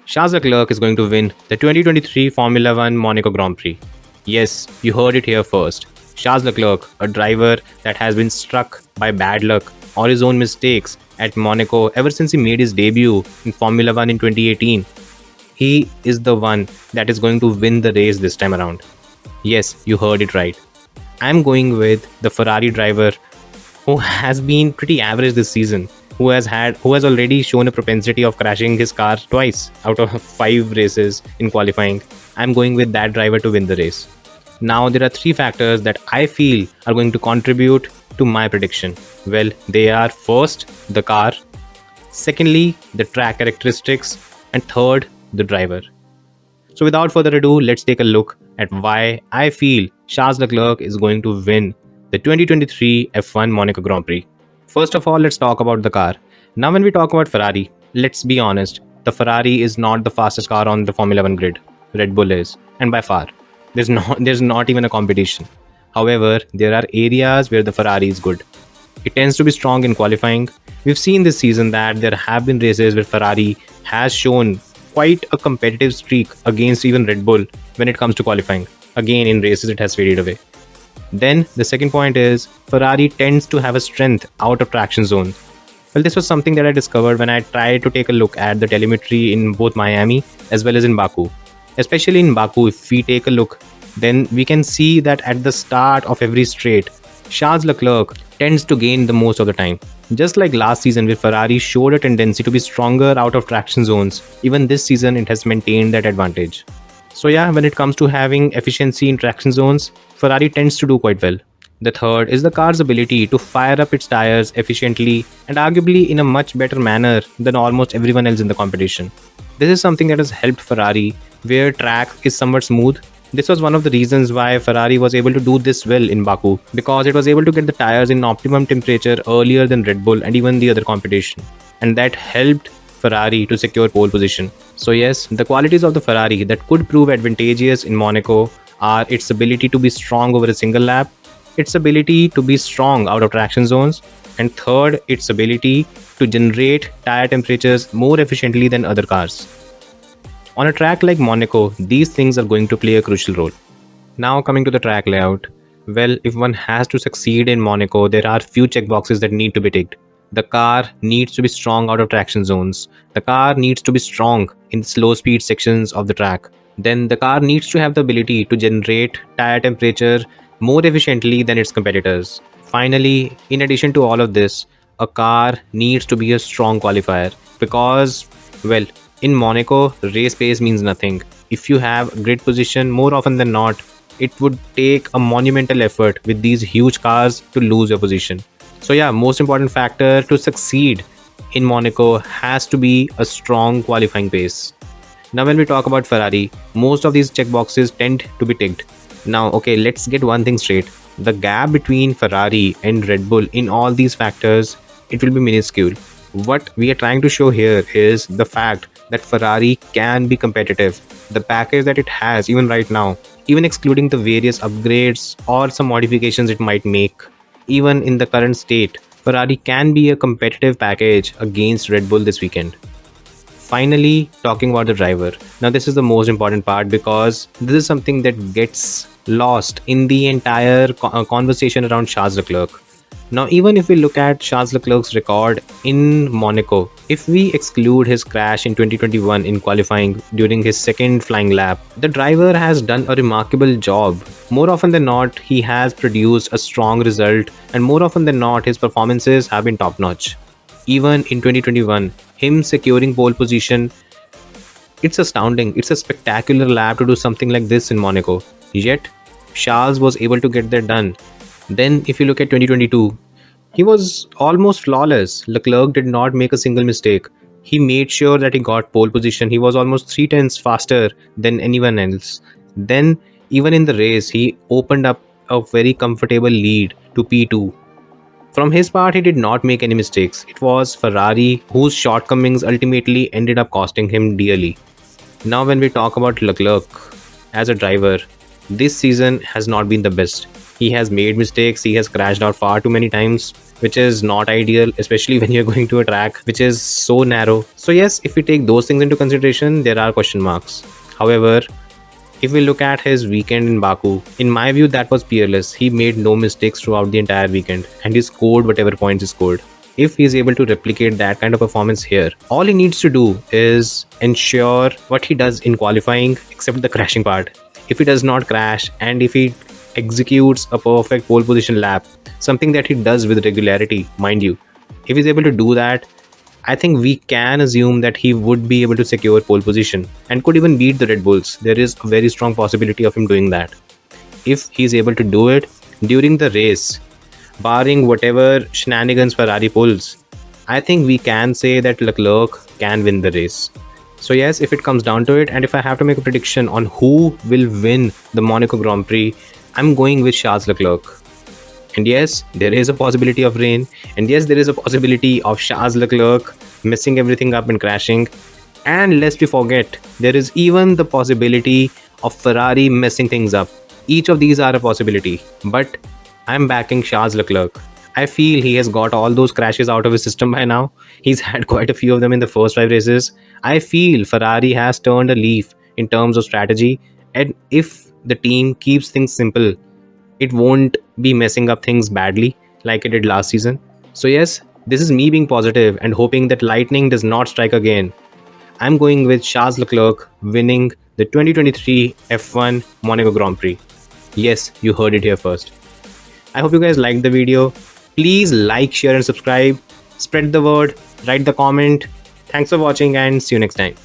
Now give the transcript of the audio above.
Charles Leclerc is going to win the 2023 Formula One Monaco Grand Prix. Yes, you heard it here first. Charles Leclerc, a driver that has been struck by bad luck or his own mistakes at Monaco ever since he made his debut in Formula One in 2018. He is the one that is going to win the race this time around. Yes, you heard it right. I'm going with the Ferrari driver who has been pretty average this season, who has already shown a propensity of crashing his car twice out of 5 races in qualifying. I'm going with that driver to win the race. Now there are 3 factors that I feel are going to contribute to my prediction. Well, they are first, the car, secondly, the track characteristics, and third, the driver. So without further ado, let's take a look at why I feel Charles Leclerc is going to win the 2023 F1 Monaco Grand Prix. First of all, let's talk about the car. Now when we talk about Ferrari, let's be honest, the Ferrari is not the fastest car on the Formula 1 grid. Red Bull is, and by far. There's not even a competition. However, there are areas where the Ferrari is good. It tends to be strong in qualifying. We've seen this season that there have been races where Ferrari has shown quite a competitive streak against even Red Bull when it comes to qualifying. Again, in races, it has faded away. Then, the second point is Ferrari tends to have a strength out of traction zone. Well, this was something that I discovered when I tried to take a look at the telemetry in both Miami as well as in Baku. Especially in Baku, if we take a look, then we can see that at the start of every straight, Charles Leclerc tends to gain the most of the time. Just like last season, where Ferrari showed a tendency to be stronger out of traction zones, even this season it has maintained that advantage. So yeah, when it comes to having efficiency in traction zones, Ferrari tends to do quite well. The third is the car's ability to fire up its tires efficiently and arguably in a much better manner than almost everyone else in the competition. This is something that has helped Ferrari, where track is somewhat smooth. This was one of the reasons why Ferrari was able to do this well in Baku, because it was able to get the tires in optimum temperature earlier than Red Bull and even the other competition. And that helped Ferrari to secure pole position. So yes, the qualities of the Ferrari that could prove advantageous in Monaco are its ability to be strong over a single lap, its ability to be strong out of traction zones, and third, its ability to generate tire temperatures more efficiently than other cars. On a track like Monaco, these things are going to play a crucial role. Now coming to the track layout, well, if one has to succeed in Monaco, there are few checkboxes that need to be ticked. The car needs to be strong out of traction zones. The car needs to be strong in slow speed sections of the track. Then the car needs to have the ability to generate tire temperature more efficiently than its competitors. Finally, in addition to all of this, a car needs to be a strong qualifier because, well, in Monaco, race pace means nothing. If you have grid position, more often than not, it would take a monumental effort with these huge cars to lose your position. So yeah, most important factor to succeed in Monaco has to be a strong qualifying pace. Now when we talk about Ferrari, most of these checkboxes tend to be ticked. Now okay, let's get one thing straight. The gap between Ferrari and Red Bull in all these factors, it will be minuscule. What we are trying to show here is the fact that Ferrari can be competitive. The package that it has even right now, even excluding the various upgrades or some modifications it might make, even in the current state, Ferrari can be a competitive package against Red Bull this weekend. Finally, talking about the driver. Now this is the most important part because this is something that gets lost in the entire conversation around Charles Leclerc. Now, even if we look at Charles Leclerc's record in Monaco, if we exclude his crash in 2021 in qualifying during his second flying lap, the driver has done a remarkable job. More often than not, he has produced a strong result, and more often than not, his performances have been top-notch. Even in 2021, him securing pole position, it's astounding. It's a spectacular lap to do something like this in Monaco. Yet, Charles was able to get that done. Then, if you look at 2022, he was almost flawless. Leclerc did not make a single mistake. He made sure that he got pole position. He was almost 3 tenths faster than anyone else. Then, even in the race, he opened up a very comfortable lead to P2. From his part, he did not make any mistakes. It was Ferrari whose shortcomings ultimately ended up costing him dearly. Now, when we talk about Leclerc as a driver, this season has not been the best. He has made mistakes, he has crashed out far too many times, which is not ideal, especially when you're going to a track which is so narrow. So yes, if we take those things into consideration, there are question marks. However, if we look at his weekend in Baku, in my view, that was peerless. He made no mistakes throughout the entire weekend and he scored whatever points he scored. If he's able to replicate that kind of performance here, all he needs to do is ensure what he does in qualifying, except the crashing part. If he does not crash and if he executes a perfect pole position lap, something that he does with regularity, mind you, if he's able to do that, I think we can assume that he would be able to secure pole position and could even beat the Red Bulls. There is a very strong possibility of him doing that. If he's able to do it during the race, barring whatever shenanigans Ferrari pulls, I think we can say that Leclerc can win the race. So yes, if it comes down to it, and if I have to make a prediction on who will win the Monaco Grand Prix, I'm going with Charles Leclerc. And yes, there is a possibility of rain. And yes, there is a possibility of Charles Leclerc messing everything up and crashing. And lest we forget, there is even the possibility of Ferrari messing things up. Each of these are a possibility. But I'm backing Charles Leclerc. I feel he has got all those crashes out of his system by now. He's had quite a few of them in the first 5 races. I feel Ferrari has turned a leaf in terms of strategy. And if the team keeps things simple, it won't be messing up things badly like it did last season. So yes, this is me being positive and hoping that lightning does not strike again. I'm going with Charles Leclerc winning the 2023 F1 Monaco Grand Prix. Yes, you heard it here first. I hope you guys liked the video. Please like, share and subscribe. Spread the word, write the comment. Thanks for watching and see you next time.